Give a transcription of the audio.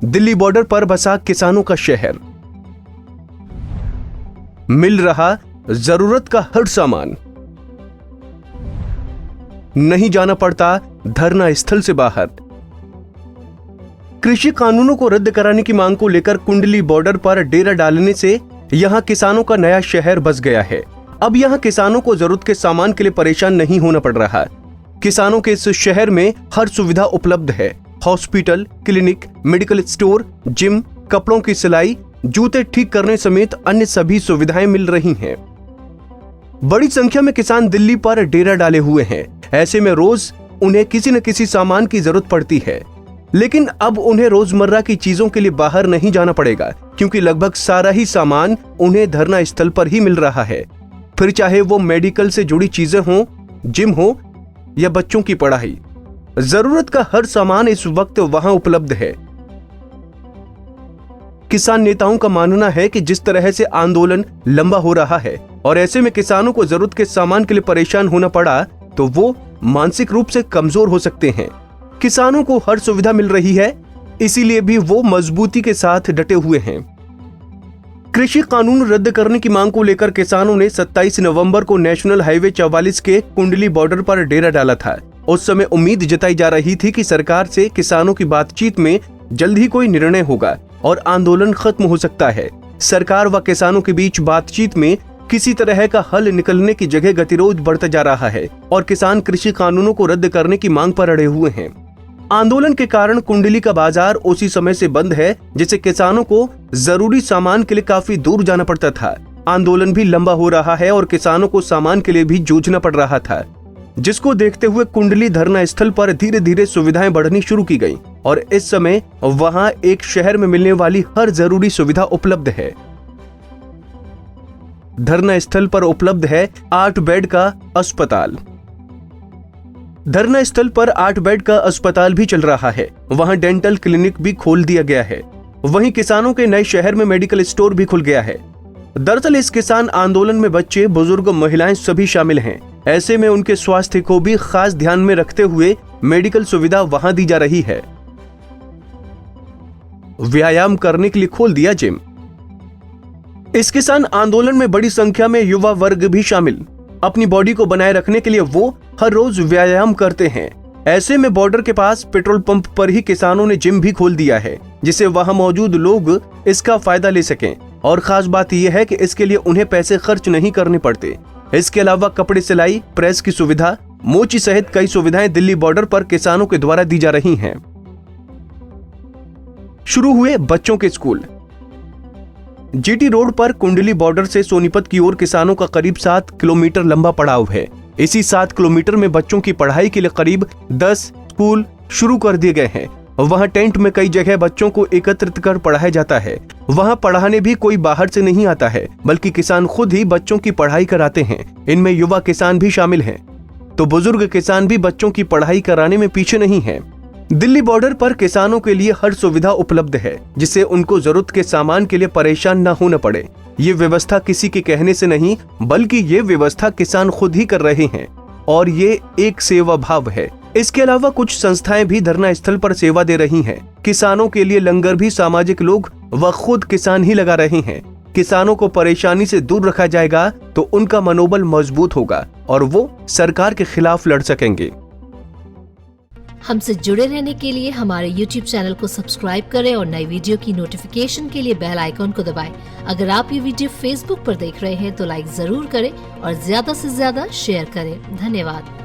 Delhi border पर बसा किसानों का शहर, मिल रहा जरूरत का हर सामान, नहीं जाना पड़ता धरना स्थल से बाहर। कृषि कानूनों को रद्द कराने की मांग को लेकर कुंडली बॉर्डर पर डेरा डालने से यहां किसानों का नया शहर बस गया है। अब यहां किसानों को जरूरत के सामान के लिए परेशान नहीं होना पड़ रहा। किसानों के इस शहर में हर सुविधा उपलब्ध है। Hospital, clinic, medical store, gym, कपड़ों की सिलाई, जूते ठीक करने समेत अन्य सभी सुविधाएं मिल रही हैं। बड़ी संख्या में किसान दिल्ली पर डेरा डाले हुए हैं। ऐसे में रोज उन्हें किसी न किसी सामान की जरूरत पड़ती है, लेकिन अब उन्हें रोजमर्रा की चीजों के लिए बाहर नहीं जाना पड़ेगा, क्योंकि लगभग सारा ही सामान उन्हें धरना स्थल पर ही मिल रहा है। फिर चाहे वो मेडिकल से जुड़ी चीजें हों, जिम हो या बच्चों की पढ़ाई, जरूरत का हर सामान इस वक्त वहां उपलब्ध है। किसान नेताओं का मानना है कि जिस तरह से आंदोलन लंबा हो रहा है और ऐसे में किसानों को जरूरत के सामान के लिए परेशान होना पड़ा, तो वो मानसिक रूप से कमजोर हो सकते हैं। किसानों को हर सुविधा मिल रही है, इसीलिए भी वो मजबूती के साथ डटे हुए हैं। कृषि कानून रद्द करने की मांग को लेकर किसानों ने 27 नवंबर को नेशनल हाईवे 44 के कुंडली बॉर्डर पर डेरा डाला था। उस समय उम्मीद जताई जा रही थी कि सरकार से किसानों की बातचीत में जल्द ही कोई निर्णय होगा और आंदोलन खत्म हो सकता है। सरकार व किसानों के बीच बातचीत में किसी तरह का हल निकलने की जगह गतिरोध बढ़ता जा रहा है और किसान कृषि कानूनों को रद्द करने की मांग पर अड़े हुए हैं। आंदोलन के कारण कुंडली का बाजार उसी समय से बंद है, जिससे किसानों को जरूरी सामान के लिए काफी दूर जाना पड़ता था। आंदोलन भी लंबा हो रहा है और किसानों को सामान के लिए भी जूझना पड़ रहा था, जिसको देखते हुए कुंडली धरना स्थल पर धीरे धीरे सुविधाएं बढ़नी शुरू की गई और इस समय वहां एक शहर में मिलने वाली हर जरूरी सुविधा उपलब्ध है। धरना स्थल पर उपलब्ध है 8 बेड का अस्पताल। धरना स्थल पर 8 बेड का अस्पताल भी चल रहा है। वहां डेंटल क्लिनिक भी खोल दिया गया है। वहीं किसानों के नए शहर में मेडिकल स्टोर भी खुल गया है। दरअसल इस किसान आंदोलन में बच्चे, बुजुर्ग, महिलाएं सभी शामिल हैं। ऐसे में उनके स्वास्थ्य को भी खास ध्यान में रखते हुए मेडिकल सुविधा वहां दी जा रही है। व्यायाम करने के लिए खोल दिया जिम। इस किसान आंदोलन में बड़ी संख्या में युवा वर्ग भी शामिल। अपनी बॉडी को बनाए रखने के लिए वो हर रोज व्यायाम करते हैं। ऐसे में बॉर्डर के पास पेट्रोल पंप पर ही किसानों ने जिम भी खोल दिया है, जिससे वहां मौजूद लोग इसका फायदा ले सकें। और खास बात यह है कि इसके लिए उन्हें पैसे खर्च नहीं करने पड़ते। इसके अलावा कपड़े सिलाई, प्रेस की सुविधा, मोची सहित कई सुविधाएं दिल्ली बॉर्डर पर किसानों के द्वारा दी जा रही हैं। शुरू हुए बच्चों के स्कूल। जीटी रोड पर कुंडली बॉर्डर से सोनीपत की ओर किसानों का करीब 7 किलोमीटर लंबा पड़ाव है। इसी 7 किलोमीटर में बच्चों की पढ़ाई के लिए करीब 10 स्कूल शुरू कर दिए गए हैं। वहां टेंट में कई जगह बच्चों को एकत्रित कर पढ़ाया जाता है। वहां पढ़ाने भी कोई बाहर से नहीं आता है, बल्कि किसान खुद ही बच्चों की पढ़ाई कराते हैं। इनमें युवा किसान भी शामिल हैं, तो बुजुर्ग किसान भी बच्चों की पढ़ाई कराने में पीछे नहीं है। दिल्ली बॉर्डर पर किसानों के लिए हर सुविधा उपलब्ध है, जिससे उनको जरूरत के सामान के लिए परेशान न होना पड़े। ये व्यवस्था किसी के कहने से नहीं, बल्कि ये व्यवस्था किसान खुद ही कर रहे हैं और ये एक सेवा भाव है। इसके अलावा कुछ संस्थाएं भी धरना स्थल पर सेवा दे रही हैं। किसानों के लिए लंगर भी सामाजिक लोग व खुद किसान ही लगा रहे हैं। किसानों को परेशानी से दूर रखा जाएगा तो उनका मनोबल मजबूत होगा और वो सरकार के खिलाफ लड़ सकेंगे। हमसे जुड़े रहने के लिए हमारे YouTube चैनल को सब्सक्राइब करें और नई वीडियो की नोटिफिकेशन के लिए बेल आइकॉन को दबाएं। अगर आप ये वीडियो Facebook पर देख रहे हैं तो लाइक जरूर करें और ज्यादा से ज्यादा शेयर करें। धन्यवाद।